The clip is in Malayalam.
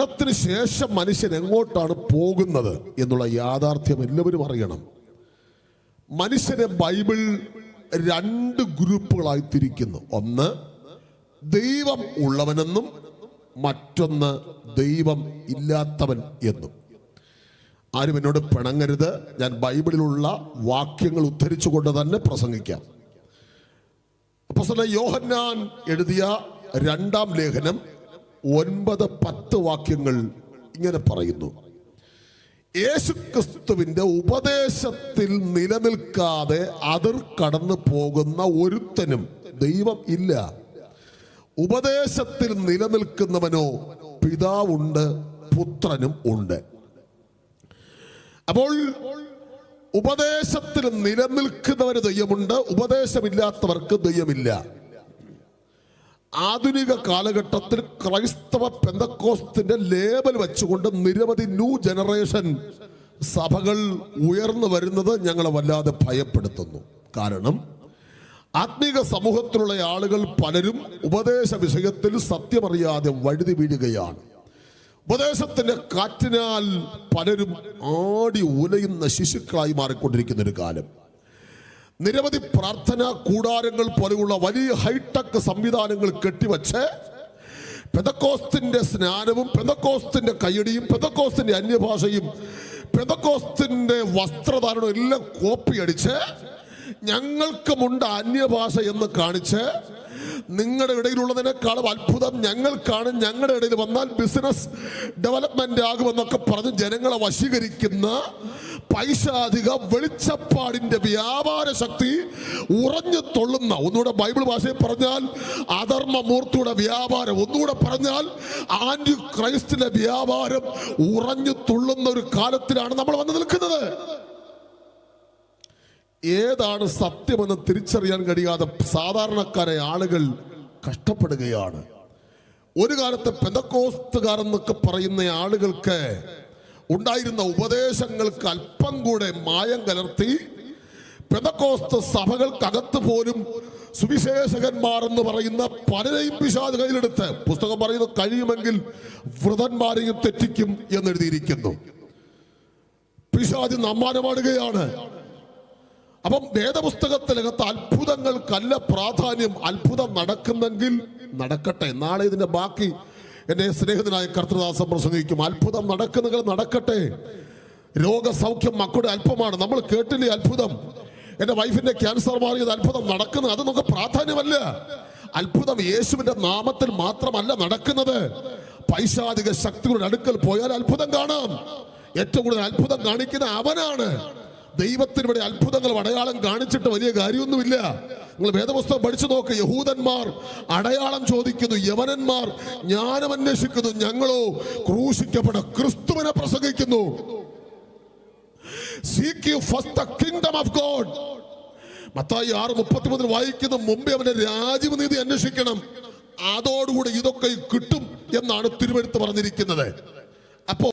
മരണത്തിന് ശേഷം മനുഷ്യൻ എങ്ങോട്ടാണ് പോകുന്നത് എന്നുള്ള യാഥാർത്ഥ്യം എല്ലാവരും അറിയണം. മനുഷ്യനെ ബൈബിൾ 2 ഗ്രൂപ്പുകളായി തിരിക്കുന്നു. ഒന്ന് ദൈവം ഉള്ളവനെന്നും മറ്റൊന്ന് ദൈവം ഇല്ലാത്തവൻ എന്നും. ആരും എന്നോട് പിണങ്ങരുത്, ഞാൻ ബൈബിളിലുള്ള വാക്യങ്ങൾ ഉദ്ധരിച്ചുകൊണ്ട് തന്നെ പ്രസംഗിക്കാം. അപ്പോസ്തലൻ യോഹന്നാൻ എഴുതിയ 2-ാം ലേഖനം 9-10 വാക്യങ്ങൾ ഇങ്ങനെ പറയുന്നു: യേശുക്രിസ്തുവിന്റെ ഉപദേശത്തിൽ നിലനിൽക്കാതെ അതിർ കടന്നു പോകുന്ന ഒരുത്തനും ദൈവം ഇല്ല. ഉപദേശത്തിൽ നിലനിൽക്കുന്നവനോ പിതാവുണ്ട്, പുത്രനും ഉണ്ട്. അപ്പോൾ ഉപദേശത്തിൽ നിലനിൽക്കുന്നവന് ദൈവമുണ്ട്, ഉപദേശമില്ലാത്തവർക്ക് ദൈവമില്ല. ആധുനിക കാലഘട്ടത്തിൽ ക്രൈസ്തവ പെന്തക്കോസ്തിന്റെ ലേബൽ വെച്ചുകൊണ്ട് നിരവധി ന്യൂ ജനറേഷൻ സഭകൾ ഉയർന്നു വരുന്നത് ഞങ്ങളെ വല്ലാതെ ഭയപ്പെടുത്തുന്നു. കാരണം ആത്മീക സമൂഹത്തിലുള്ള ആളുകൾ പലരും ഉപദേശ വിഷയത്തിൽ സത്യമറിയാതെ വഴുതി വീഴുകയാണ്. ഉപദേശത്തിന്റെ കാറ്റിനാൽ പലരും ആടി ഉലയുന്ന ശിശുക്കളായി മാറിക്കൊണ്ടിരിക്കുന്ന ഒരു കാലം. നിരവധി പ്രാർത്ഥനാ കൂടാരങ്ങൾ പോലെയുള്ള വലിയ ഹൈടെക് സംവിധാനങ്ങൾ കെട്ടിവച്ച് പെന്തക്കോസ്തിന്റെ സ്നാനവും പെന്തക്കോസ്തിന്റെ കയ്യടിയും പെന്തക്കോസ്തിന്റെ അന്യഭാഷയും പെന്തക്കോസ്തിന്റെ വസ്ത്രധാരണവും എല്ലാം കോപ്പി അടിച്ച് ഞങ്ങൾക്കുമുണ്ട് അന്യഭാഷ എന്ന് കാണിച്ച് നിങ്ങളുടെ ഇടയിലുള്ളതിനേക്കാളും അത്ഭുതം ഞങ്ങൾക്കാണ്, ഞങ്ങളുടെ ഇടയിൽ വന്നാൽ ബിസിനസ് ഡെവലപ്മെന്റ് ആകുമെന്നൊക്കെ പറഞ്ഞ് ജനങ്ങളെ വശീകരിക്കുന്ന പൈശാചിക വെളിച്ചപ്പാടിന്റെ വ്യാപാര ശക്തി ഉറഞ്ഞു തൊള്ളുന്ന, ഒന്നുകൂടെ ബൈബിൾ ഭാഷയിൽ പറഞ്ഞാൽ അധർമ്മമൂർത്തിയുടെ വ്യാപാരം, ഒന്നുകൂടെ പറഞ്ഞാൽ ആന്റി ക്രൈസ്റ്റിന്റെ വ്യാപാരം ഉറഞ്ഞു തുള്ളുന്ന ഒരു കാലത്തിലാണ് നമ്മൾ വന്നു നിൽക്കുന്നത്. ഏതാണ് സത്യമെന്ന് തിരിച്ചറിയാൻ കഴിയാതെ സാധാരണക്കാരായ ആളുകൾ കഷ്ടപ്പെടുകയാണ്. ഒരു കാലത്ത് പെന്തക്കോസ്തുകാരെന്നൊക്കെ പറയുന്ന ആളുകൾക്ക് ഉണ്ടായിരുന്ന ഉപദേശങ്ങൾക്ക് അല്പം കൂടെ മായം കലർത്തി പെന്തക്കോസ്ത് സഭകൾക്കകത്ത് പോലും സുവിശേഷകന്മാർ എന്ന് പറയുന്ന പലരെയും പിശാച് കയ്യിലെടുത്ത്, പുസ്തകം പറയുന്നത് കഴിയുമെങ്കിൽ വൃതന്മാരെയും തെറ്റിക്കും എന്നെഴുതിയിരിക്കുന്നു. പിശാച് നമ്മാനമാടുകയാണ്. അപ്പം വേദപുസ്തകത്തിനകത്ത് അത്ഭുതങ്ങൾക്കല്ല പ്രാധാന്യം. അത്ഭുതം നടക്കുന്നെങ്കിൽ നടക്കട്ടെ. നാളെ ഇതിന്റെ ബാക്കി എന്റെ സ്നേഹിതനായ കർത്തൃദാസൻ പ്രസംഗിക്കും. അത്ഭുതം നടക്കുന്നെങ്കിൽ നടക്കട്ടെ. രോഗസൗഖ്യം മക്കളുടെ അല്പമാണ്. നമ്മൾ കേട്ടില്ലേ അത്ഭുതം? എന്റെ വൈഫിന്റെ ക്യാൻസർ മാറിയത് അത്ഭുതം നടക്കുന്നത്. അത് നമുക്ക് പ്രാധാന്യമല്ല. അത്ഭുതം യേശുവിന്റെ നാമത്തിൽ മാത്രമല്ല നടക്കുന്നത്. പൈശാചിക ശക്തികളുടെ അടുക്കൽ പോയാൽ അത്ഭുതം കാണാം. ഏറ്റവും കൂടുതൽ അത്ഭുതം കാണിക്കുന്ന അവനാണ്. ദൈവത്തിന് ഇവിടെ അത്ഭുതങ്ങളും അടയാളം കാണിച്ചിട്ട് വലിയ കാര്യമൊന്നുമില്ല. നിങ്ങൾ വേദപുസ്തകം പഠിച്ചു നോക്ക്. യഹൂദന്മാർ അടയാളം ചോദിക്കുന്നു, യവനന്മാർ ജ്ഞാനം അന്വേഷിക്കുന്നു, ഞങ്ങളോ ക്രൂശിക്കപ്പെട്ട ക്രിസ്തുവിനെ പ്രസംഗിക്കുന്നു. Seek ye first the kingdom of God. Mathai 6:33 വായിക്കുന്ന മുമ്പേ അവന്റെ രാജ്യനീതി അന്വേഷിക്കണം, അതോടുകൂടി ഇതൊക്കെ കിട്ടും എന്നാണ് തിരുവെഴുത്ത് പറഞ്ഞിരിക്കുന്നത്. അപ്പോൾ